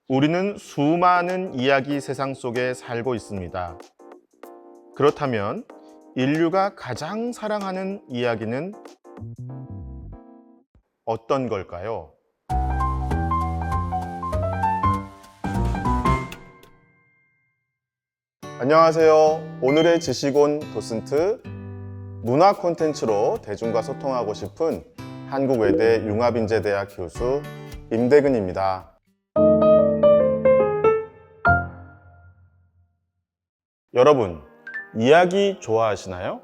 우리는 수많은 이야기 세상 속에 살고 있습니다. 그렇다면 인류가 가장 사랑하는 이야기는 어떤 걸까요? 안녕하세요. 오늘의 지식온 도슨트, 문화 콘텐츠로 대중과 소통하고 싶은 한국외대 융합인재대학 교수 임대근입니다. 여러분, 이야기 좋아하시나요?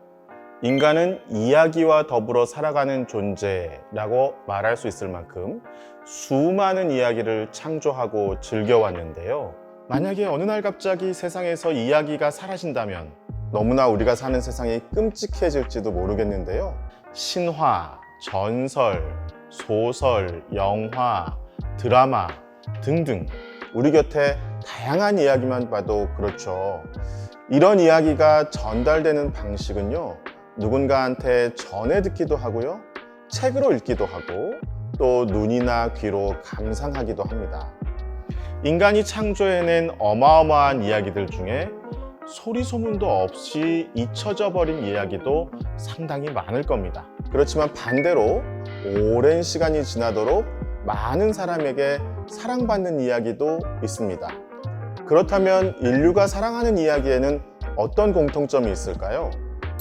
인간은 이야기와 더불어 살아가는 존재라고 말할 수 있을 만큼 수많은 이야기를 창조하고 즐겨왔는데요. 만약에 어느 날 갑자기 세상에서 이야기가 사라진다면 너무나 우리가 사는 세상이 끔찍해질지도 모르겠는데요. 신화, 전설, 소설, 영화, 드라마 등등 우리 곁에 다양한 이야기만 봐도 그렇죠. 이런 이야기가 전달되는 방식은요, 누군가한테 전해 듣기도 하고요, 책으로 읽기도 하고, 또 눈이나 귀로 감상하기도 합니다. 인간이 창조해낸 어마어마한 이야기들 중에 소리 소문도 없이 잊혀져 버린 이야기도 상당히 많을 겁니다. 그렇지만 반대로 오랜 시간이 지나도록 많은 사람에게 사랑받는 이야기도 있습니다. 그렇다면 인류가 사랑하는 이야기에는 어떤 공통점이 있을까요?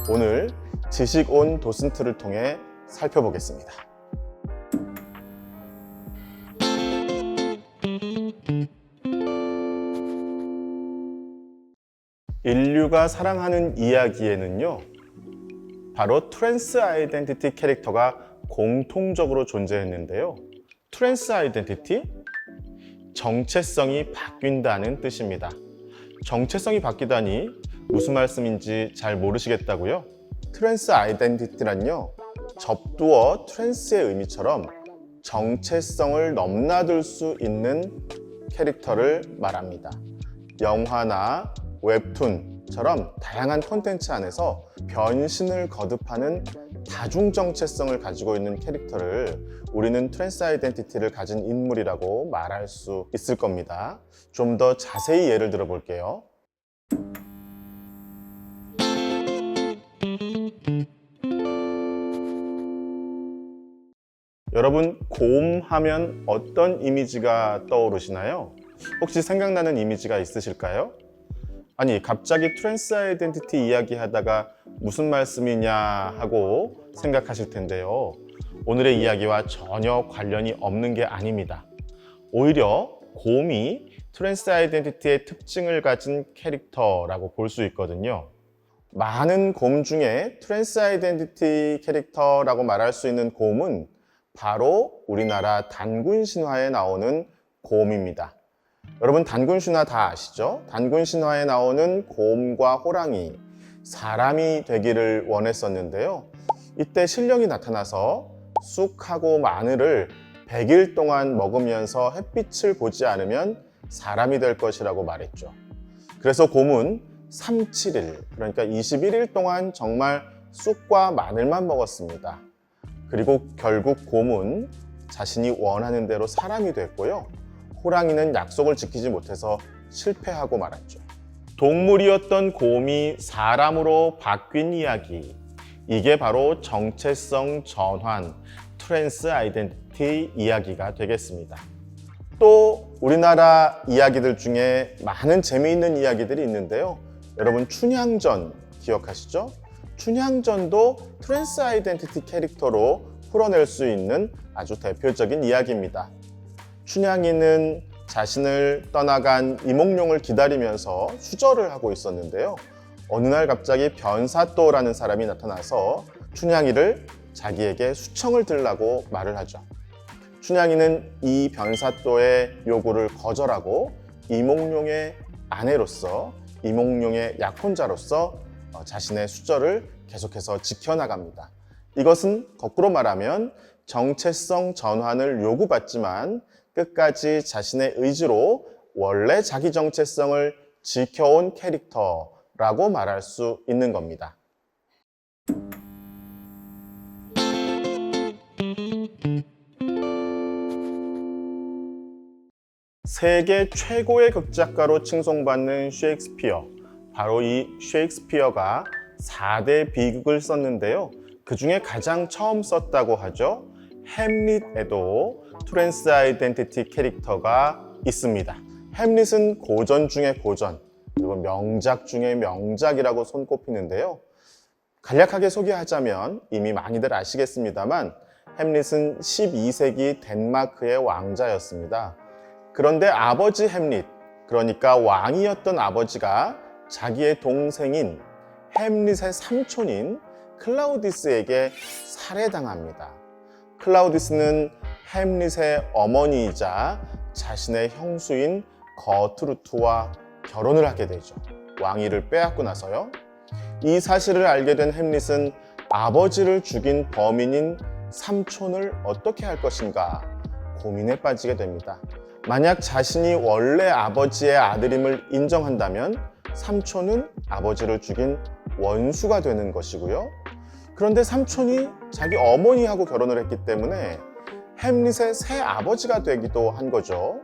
오늘 지식 온 도슨트를 통해 살펴보겠습니다. 인류가 사랑하는 이야기에는요, 바로 트랜스 아이덴티티 캐릭터가 공통적으로 존재했는데요. 트랜스 아이덴티티? 정체성이 바뀐다는 뜻입니다. 정체성이 바뀌다니 무슨 말씀인지 잘 모르시겠다고요? 트랜스 아이덴티티란요, 접두어 트랜스의 의미처럼 정체성을 넘나들 수 있는 캐릭터를 말합니다. 영화나 웹툰처럼 다양한 콘텐츠 안에서 변신을 거듭하는 다중 정체성을 가지고 있는 캐릭터를 우리는 트랜스 아이덴티티를 가진 인물이라고 말할 수 있을 겁니다. 좀 더 자세히 예를 들어 볼게요. 여러분, 곰 하면 어떤 이미지가 떠오르시나요? 혹시 생각나는 이미지가 있으실까요? 아니, 갑자기 트랜스 아이덴티티 이야기하다가 무슨 말씀이냐 하고 생각하실 텐데요. 오늘의 이야기와 전혀 관련이 없는 게 아닙니다. 오히려 곰이 트랜스 아이덴티티의 특징을 가진 캐릭터라고 볼 수 있거든요. 많은 곰 중에 트랜스 아이덴티티 캐릭터라고 말할 수 있는 곰은 바로 우리나라 단군 신화에 나오는 곰입니다. 여러분, 단군 신화 다 아시죠? 단군 신화에 나오는 곰과 호랑이, 사람이 되기를 원했었는데요. 이때 신령이 나타나서 쑥하고 마늘을 100일 동안 먹으면서 햇빛을 보지 않으면 사람이 될 것이라고 말했죠. 그래서 곰은 37일, 그러니까 21일 동안 정말 쑥과 마늘만 먹었습니다. 그리고 결국 곰은 자신이 원하는 대로 사람이 됐고요. 호랑이는 약속을 지키지 못해서 실패하고 말았죠. 동물이었던 곰이 사람으로 바뀐 이야기, 이게 바로 정체성 전환, 트랜스 아이덴티티 이야기가 되겠습니다. 또 우리나라 이야기들 중에 많은 재미있는 이야기들이 있는데요. 여러분, 춘향전 기억하시죠? 춘향전도 트랜스 아이덴티티 캐릭터로 풀어낼 수 있는 아주 대표적인 이야기입니다. 춘향이는 자신을 떠나간 이몽룡을 기다리면서 수절을 하고 있었는데요. 어느 날 갑자기 변사또라는 사람이 나타나서 춘향이를 자기에게 수청을 들라고 말을 하죠. 춘향이는 이 변사또의 요구를 거절하고 이몽룡의 아내로서, 이몽룡의 약혼자로서 자신의 수절을 계속해서 지켜나갑니다. 이것은 거꾸로 말하면 정체성 전환을 요구받지만 끝까지 자신의 의지로 원래 자기 정체성을 지켜온 캐릭터라고 말할 수 있는 겁니다. 세계 최고의 극작가로 칭송받는 셰익스피어, 바로 이 셰익스피어가 4대 비극을 썼는데요. 그 중에 가장 처음 썼다고 하죠. 햄릿에도 트랜스 아이덴티티 캐릭터가 있습니다. 햄릿은 고전 중에 고전, 그리고 명작 중에 명작이라고 손꼽히는데요. 간략하게 소개하자면 이미 많이들 아시겠습니다만 햄릿은 12세기 덴마크의 왕자였습니다. 그런데 아버지 햄릿, 그러니까 왕이었던 아버지가 자기의 동생인 햄릿의 삼촌인 클라우디스에게 살해당합니다. 클라우디스는 햄릿의 어머니이자 자신의 형수인 거트루트와 결혼을 하게 되죠. 왕위를 빼앗고 나서요. 이 사실을 알게 된 햄릿은 아버지를 죽인 범인인 삼촌을 어떻게 할 것인가 고민에 빠지게 됩니다. 만약 자신이 원래 아버지의 아들임을 인정한다면 삼촌은 아버지를 죽인 원수가 되는 것이고요. 그런데 삼촌이 자기 어머니하고 결혼을 했기 때문에 햄릿의 새 아버지가 되기도 한 거죠.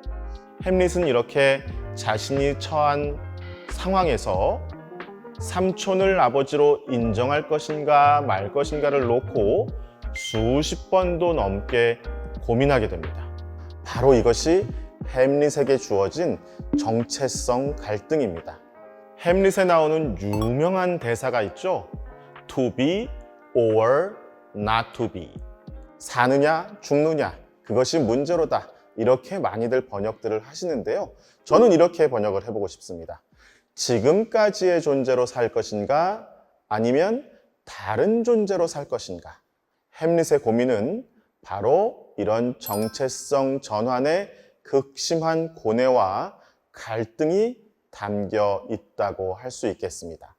햄릿은 이렇게 자신이 처한 상황에서 삼촌을 아버지로 인정할 것인가 말 것인가를 놓고 수십 번도 넘게 고민하게 됩니다. 바로 이것이 햄릿에게 주어진 정체성 갈등입니다. 햄릿에 나오는 유명한 대사가 있죠. To be or not to be. 사느냐 죽느냐 그것이 문제로다. 이렇게 많이들 번역들을 하시는데요. 저는 이렇게 번역을 해보고 싶습니다. 지금까지의 존재로 살 것인가 아니면 다른 존재로 살 것인가. 햄릿의 고민은 바로 이런 정체성 전환의 극심한 고뇌와 갈등이 담겨 있다고 할 수 있겠습니다.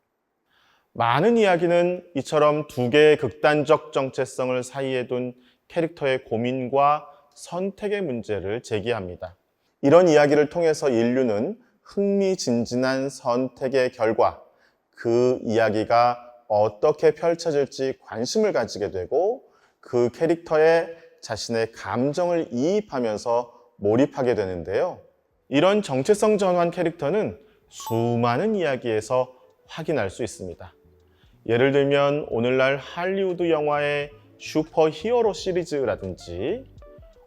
많은 이야기는 이처럼 두 개의 극단적 정체성을 사이에 둔 캐릭터의 고민과 선택의 문제를 제기합니다. 이런 이야기를 통해서 인류는 흥미진진한 선택의 결과, 그 이야기가 어떻게 펼쳐질지 관심을 가지게 되고 그 캐릭터에 자신의 감정을 이입하면서 몰입하게 되는데요. 이런 정체성 전환 캐릭터는 수많은 이야기에서 확인할 수 있습니다. 예를 들면 오늘날 할리우드 영화의 슈퍼 히어로 시리즈라든지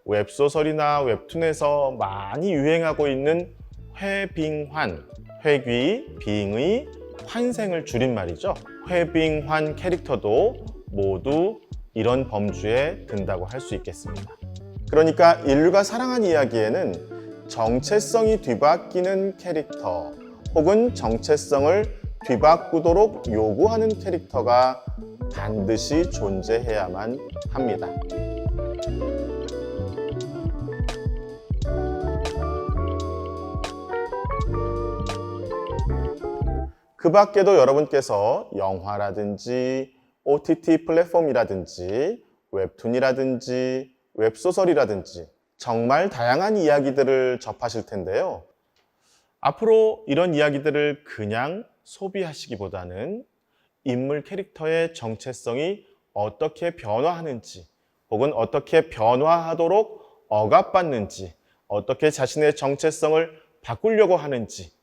웹소설이나 웹툰에서 많이 유행하고 있는 회빙환, 회귀, 빙의, 환생을 줄인 말이죠. 회빙환 캐릭터도 모두 이런 범주에 든다고 할 수 있겠습니다. 그러니까 인류가 사랑한 이야기에는 정체성이 뒤바뀌는 캐릭터 혹은 정체성을 뒤바꾸도록 요구하는 캐릭터가 반드시 존재해야만 합니다. 그 밖에도 여러분께서 영화라든지 OTT 플랫폼이라든지 웹툰이라든지 웹소설이라든지 정말 다양한 이야기들을 접하실 텐데요. 앞으로 이런 이야기들을 그냥 소비하시기보다는 인물 캐릭터의 정체성이 어떻게 변화하는지 혹은 어떻게 변화하도록 억압받는지 어떻게 자신의 정체성을 바꾸려고 하는지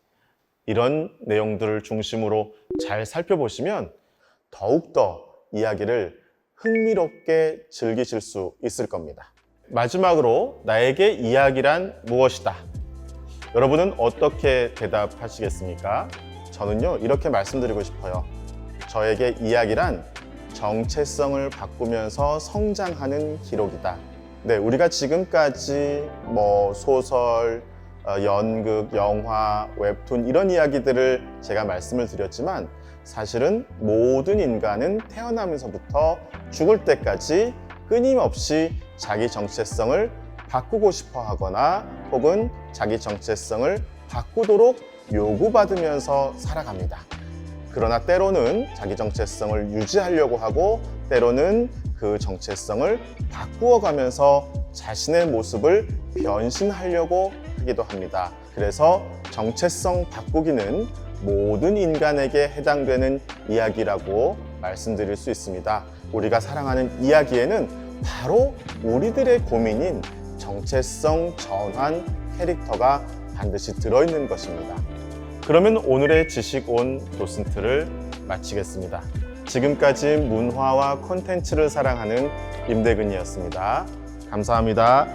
이런 내용들을 중심으로 잘 살펴보시면 더욱더 이야기를 흥미롭게 즐기실 수 있을 겁니다. 마지막으로 나에게 이야기란 무엇이다? 여러분은 어떻게 대답하시겠습니까? 저는요 이렇게 말씀드리고 싶어요. 저에게 이야기란 정체성을 바꾸면서 성장하는 기록이다. 네, 우리가 지금까지 소설, 연극, 영화, 웹툰 이런 이야기들을 제가 말씀을 드렸지만 사실은 모든 인간은 태어나면서부터 죽을 때까지 끊임없이 자기 정체성을 바꾸고 싶어 하거나 혹은 자기 정체성을 바꾸도록 요구받으면서 살아갑니다. 그러나 때로는 자기 정체성을 유지하려고 하고 때로는 그 정체성을 바꾸어 가면서 자신의 모습을 변신하려고 하기도 합니다. 그래서 정체성 바꾸기는 모든 인간에게 해당되는 이야기라고 말씀드릴 수 있습니다. 우리가 사랑하는 이야기에는 바로 우리들의 고민인 정체성 전환 캐릭터가 반드시 들어있는 것입니다. 그러면 오늘의 지식 온 도슨트를 마치겠습니다. 지금까지 문화와 콘텐츠를 사랑하는 임대근이었습니다. 감사합니다.